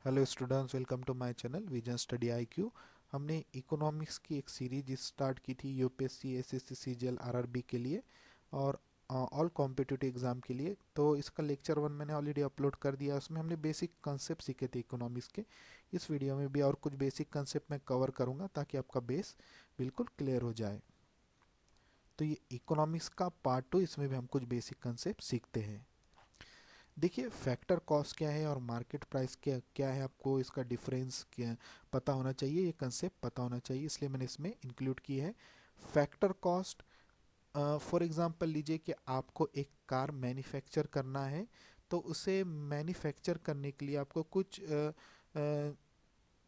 Hello students, welcome to my channel vision study IQ. हमने economics की एक series start की थी यूपीएससी, एसएससी, सीजीएल, आरआरबी के लिए और ऑल कॉम्पिटिटिव एग्जाम के लिए। तो इसका लेक्चर 1 मैंने ऑलरेडी अपलोड कर दिया। उसमें हमने बेसिक कंसेप्ट सीखे थे इकोनॉमिक्स के। इस वीडियो में भी और कुछ बेसिक कंसेप्ट मैं कवर करूँगा ताकि आपका बेस बिल्कुल क्लियर हो जाए। तो ये इकोनॉमिक्स का पार्ट 2, इसमें भी हम कुछ बेसिक कंसेप्ट सीखते हैं। देखिए, फैक्टर कॉस्ट क्या है और मार्केट प्राइस क्या क्या है, आपको इसका डिफरेंस क्या पता होना चाहिए, ये कंसेप्ट पता होना चाहिए, इसलिए मैंने इसमें इंक्लूड की है। फैक्टर कॉस्ट, फॉर एग्जांपल लीजिए कि आपको एक कार मैन्युफैक्चर करना है, तो उसे मैन्युफैक्चर करने के लिए आपको कुछ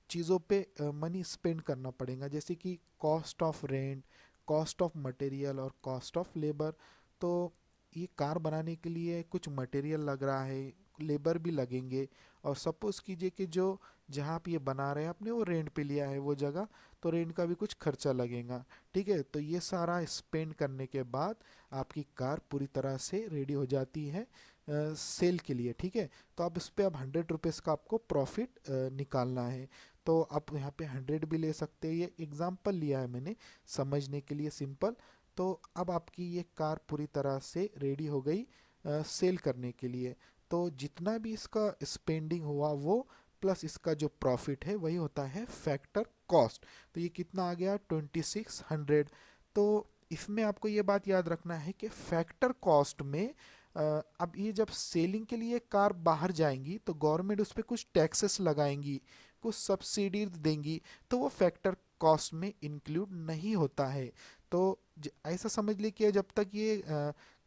चीज़ों पे मनी स्पेंड करना पड़ेगा, जैसे कि cost of rent, cost of material और कॉस्ट ऑफ लेबर। तो ये कार बनाने के लिए कुछ मटेरियल लग रहा है, लेबर भी लगेंगे। और सपोज़ कीजिए कि जो जहाँ आप ये बना रहे हैं आपने वो रेंट पे लिया है वो जगह, तो रेंट का भी कुछ खर्चा लगेगा। ठीक है, तो ये सारा स्पेंड करने के बाद आपकी कार पूरी तरह से रेडी हो जाती है सेल के लिए। ठीक है, तो अब इस पे अब 100 रुपीज़ का आपको प्रॉफिट निकालना है। तो आप यहाँ पे 100 भी ले सकते हैं, ये एग्जाम्पल लिया है मैंने समझने के लिए, सिंपल। तो अब आपकी ये कार पूरी तरह से रेडी हो गई सेल करने के लिए। तो जितना भी इसका स्पेंडिंग हुआ वो प्लस इसका जो प्रॉफिट है वही होता है फैक्टर कॉस्ट। तो ये कितना आ गया, 2600। तो इसमें आपको ये बात याद रखना है कि फैक्टर कॉस्ट में अब ये जब सेलिंग के लिए कार बाहर जाएंगी तो गवर्नमेंट उस पर कुछ टैक्सेस लगाएंगी, कुछ सब्सिडी देंगी, तो वो फैक्टर कॉस्ट में इंक्लूड नहीं होता है। तो ऐसा समझ लीजिए कि जब तक ये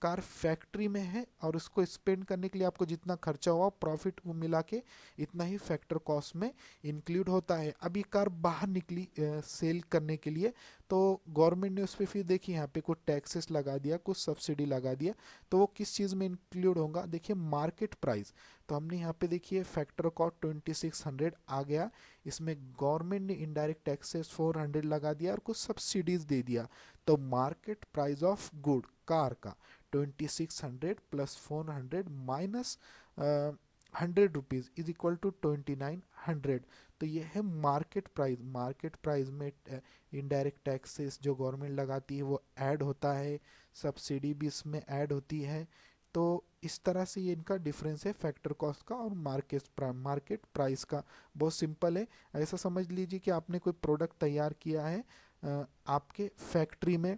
कार फैक्ट्री में है और उसको स्पेंड करने के लिए आपको जितना खर्चा हुआ प्रॉफिट वो मिला के इतना ही फैक्टर कॉस्ट में इंक्लूड होता है। अब ये कार बाहर निकली सेल करने के लिए, तो गवर्नमेंट ने उस पर फिर देखिए यहाँ पे कुछ टैक्सेस लगा दिया, कुछ सब्सिडी लगा दिया। तो वो किस चीज़ में इंक्लूड होगा, देखिए मार्केट प्राइस। तो हमने यहाँ पे देखिए फैक्टर कॉस्ट 2600 आ गया, इसमें गवर्नमेंट ने इनडायरेक्ट टैक्सेस 400 लगा दिया और कुछ सब्सिडीज दे दिया। तो market price of good car का 2600 plus 400 minus 100 rupees is equal to 2900। तो ये है मार्केट प्राइस। मार्केट प्राइस में इनडायरेक्ट टैक्सेस जो गवर्नमेंट लगाती है वो ऐड होता है, सब्सिडी भी इसमें ऐड होती है। तो इस तरह से ये इनका डिफरेंस है फैक्टर कॉस्ट का और मार्केट प्राइस का। बहुत सिंपल है। ऐसा समझ लीजिए कि आपने कोई प्रोडक्ट तैयार किया है आपके फैक्ट्री में,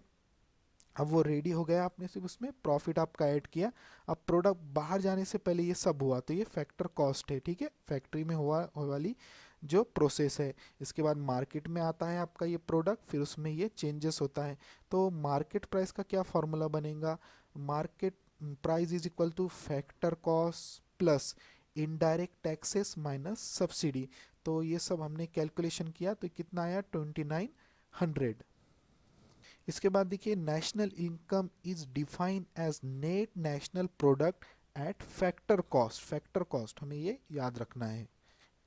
अब वो रेडी हो गया, आपने सिर्फ उसमें प्रॉफिट आपका ऐड किया। अब प्रोडक्ट बाहर जाने से पहले ये सब हुआ, तो ये फैक्टर कॉस्ट है। ठीक है, फैक्ट्री में हुआ वाली जो प्रोसेस है। इसके बाद मार्केट में आता है आपका ये प्रोडक्ट, फिर उसमें ये चेंजेस होता है। तो मार्केट प्राइस का क्या फॉर्मूला बनेगा, market price is equal two factor cost plus indirect taxes minus subsidy. तो ये सब हमने कैलकुलेशन किया तो कितना आया, 2900। इसके बाद देखिए, national income is defined as net national product at factor cost. Factor cost हमें ये याद रखना है।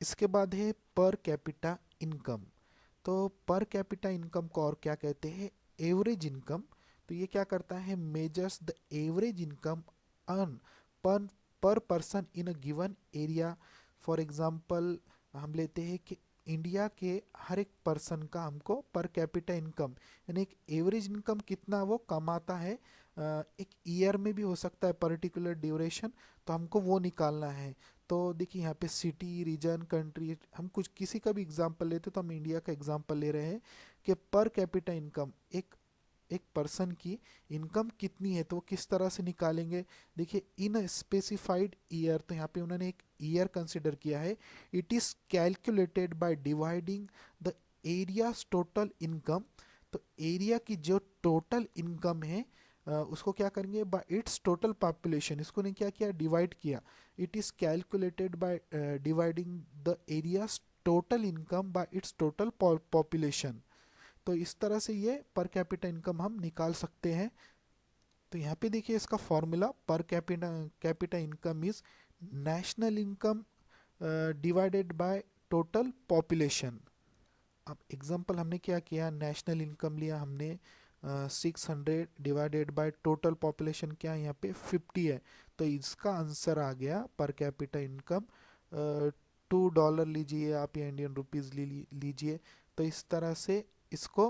इसके बाद है पर कैपिटा इनकम। तो पर कैपिटा इनकम को और क्या कहते हैं, एवरेज इनकम। तो ये क्या करता है, measures the average income earn पर पर person in a given area. For example हम लेते हैं कि इंडिया के हर एक पर्सन का हमको पर कैपिटा इनकम यानी एक एवरेज इनकम कितना वो कमाता है, एक ईयर में भी हो सकता है, पर्टिकुलर ड्यूरेशन, तो हमको वो निकालना है। तो देखिए यहाँ पे सिटी, रीजन, कंट्री, हम कुछ किसी का भी एग्जांपल लेते तो हम इंडिया का एग्जांपल ले रहे हैं कि पर कैपिटा इनकम एक एक पर्सन की इनकम कितनी है, तो वो किस तरह से निकालेंगे। देखिए, इन अ स्पेसिफाइड ईयर, तो यहाँ पे उन्होंने एक ईयर कंसिडर किया है। It is calculated by dividing the areas total income. तो एरिया की जो टोटल इनकम है उसको क्या करेंगे, बाय इट्स टोटल पॉपुलेशन, इसको ने क्या किया, डिवाइड किया। It is calculated by dividing the areas total income by it's total population. तो इस तरह से ये पर कैपिटा इनकम हम निकाल सकते हैं। तो यहाँ पे देखिए इसका formula, per capita capita income is national income divided by total population. अब एग्जांपल हमने क्या किया, नेशनल इनकम लिया हमने 600 डिवाइडेड बाय टोटल पॉपुलेशन, क्या यहाँ पे 50 है। तो इसका आंसर आ गया पर कैपिटा इनकम $2 लीजिए आप या इंडियन रुपीज़ लीजिए। तो इस तरह से इसको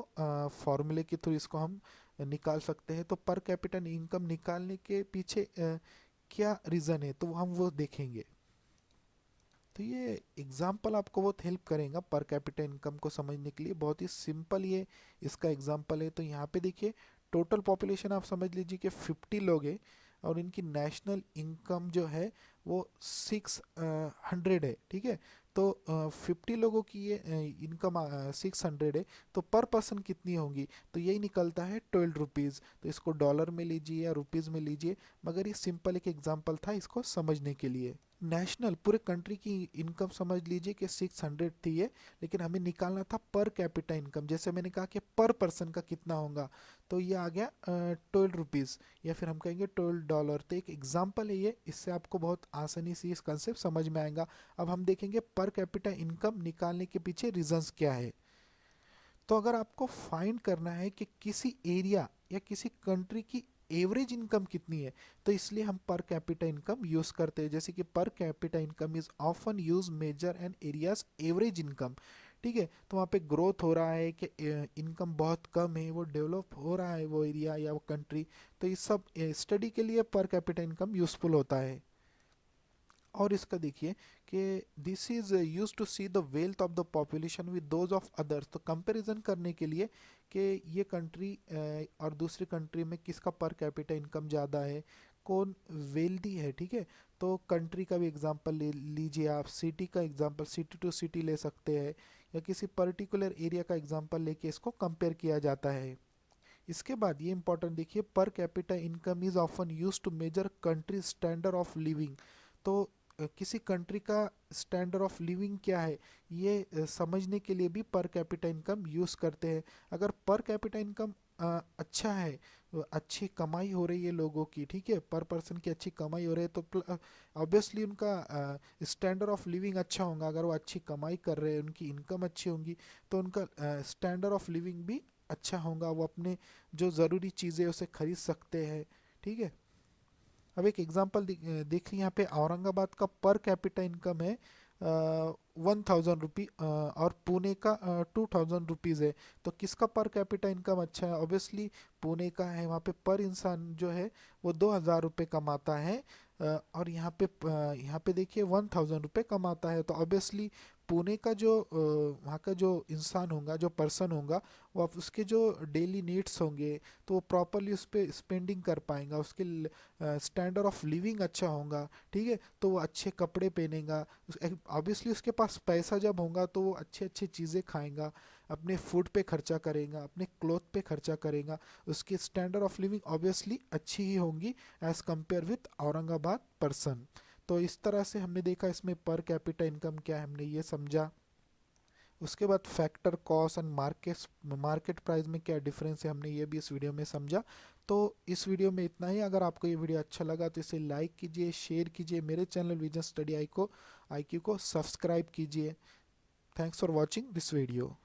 फॉर्मूले के थ्रू इसको हम निकाल सकते हैं। तो पर कैपिटा इनकम निकालने के पीछे क्या रीज़न है तो हम वो देखेंगे। तो ये एग्जाम्पल आपको बहुत हेल्प करेगा पर कैपिटा इनकम को समझने के लिए। बहुत ही सिंपल ये इसका एग्जाम्पल है। तो यहाँ पे देखिए टोटल पॉपुलेशन आप समझ लीजिए कि 50 लोग हैं और इनकी नेशनल इनकम जो है वो 600 है, ठीक है। तो 50 लोगों की ये इनकम 600 है, तो पर पर्सन कितनी होंगी, तो यही निकलता है 12 रुपीज़। तो इसको डॉलर में लीजिए या रुपीज़ में लीजिए, मगर ये सिंपल एक एग्जांपल था इसको समझने के लिए। नेशनल पूरे कंट्री की इनकम समझ लीजिए कि 600 थी ये, लेकिन हमें निकालना था पर कैपिटा इनकम। जैसे मैंने कहा कि पर पर्सन का कितना होगा, तो ये आ गया 12 रुपीज़ या फिर हम कहेंगे $12। तो एक एग्जांपल है ये, इससे आपको बहुत आसानी से इस कंसेप्ट समझ में आएगा। अब हम देखेंगे पर कैपिटा इनकम निकालने के पीछे रीजंस क्या है। तो अगर आपको फाइंड करना है कि किसी एरिया या किसी कंट्री की एवरेज इनकम कितनी है, तो इसलिए हम पर कैपिटा इनकम यूज करते हैं। जैसे कि per capita income is often use measure an areas average income, ठीक है। तो वहाँ पे ग्रोथ हो रहा है कि इनकम बहुत कम है, वो डेवलप हो रहा है वो एरिया या वो कंट्री, तो इस सब स्टडी के लिए पर कैपिटा इनकम यूजफुल होता है। और इसका देखिए कि this is use to see the wealth of the population with those of others. तो कंपैरिजन करने के लिए कि ये कंट्री और दूसरी कंट्री में किसका पर कैपिटा इनकम ज़्यादा है, कौन वेल्दी है, ठीक है। तो कंट्री का भी एग्जांपल ले लीजिए आप, सिटी का एग्जांपल सिटी टू सिटी ले सकते हैं, या किसी पर्टिकुलर एरिया का एग्जांपल लेके इसको कंपेयर किया जाता है। इसके बाद ये इंपॉर्टेंट देखिए, per capita income is often use to measure country standard of living. तो किसी कंट्री का स्टैंडर्ड ऑफ लिविंग क्या है, ये समझने के लिए भी पर कैपिटा इनकम यूज़ करते हैं। अगर पर कैपिटा इनकम अच्छा है, अच्छी कमाई हो रही है लोगों की, ठीक है, पर पर्सन की अच्छी कमाई हो रही है, तो ऑब्वियसली उनका स्टैंडर्ड ऑफ लिविंग अच्छा होगा। अगर वो अच्छी कमाई कर रहे हैं, उनकी इनकम अच्छी होंगी, तो उनका स्टैंडर्ड ऑफ लिविंग भी अच्छा होगा। वो अपने जो ज़रूरी चीज़ें उसे खरीद सकते हैं, ठीक है। अब एक एग्जांपल देख ली यहाँ पे, औरंगाबाद का पर कैपिटा इनकम है 1000 रुपी और पुणे का 2000 रुपीज़ है। तो किसका पर कैपिटा इनकम अच्छा है, ऑब्वियसली पुणे का है। वहाँ पे पर इंसान जो है वो 2000 रुपये कमाता है, और यहाँ पे देखिए 1000 रुपये कमाता है। तो ऑब्वियसली पुणे का जो वहाँ का जो इंसान होगा, जो पर्सन होगा, वो उसके जो डेली नीड्स होंगे तो वो प्रॉपरली उस पर स्पेंडिंग कर पाएंगा, उसके स्टैंडर्ड ऑफ लिविंग अच्छा होगा, ठीक है। तो वो अच्छे कपड़े पहनेगा, ऑब्वियसली उसके पास पैसा जब होगा तो वो अच्छे अच्छे चीज़ें खाएगा, अपने फूड पे खर्चा करेगा, अपने क्लोथ पे खर्चा करेगा। उसकी स्टैंडर्ड ऑफ लिविंग ऑब्वियसली अच्छी ही होंगी as compare with Aurangabad person. तो इस तरह से हमने देखा इसमें पर कैपिटा इनकम क्या है, हमने ये समझा। उसके बाद factor cost and market price में क्या डिफरेंस है, हमने ये भी इस वीडियो में समझा। तो इस वीडियो में इतना ही। अगर आपको ये वीडियो अच्छा लगा तो इसे लाइक कीजिए, शेयर कीजिए, मेरे चैनल विजन स्टडी आई को सब्सक्राइब कीजिए। Thanks for watching this video.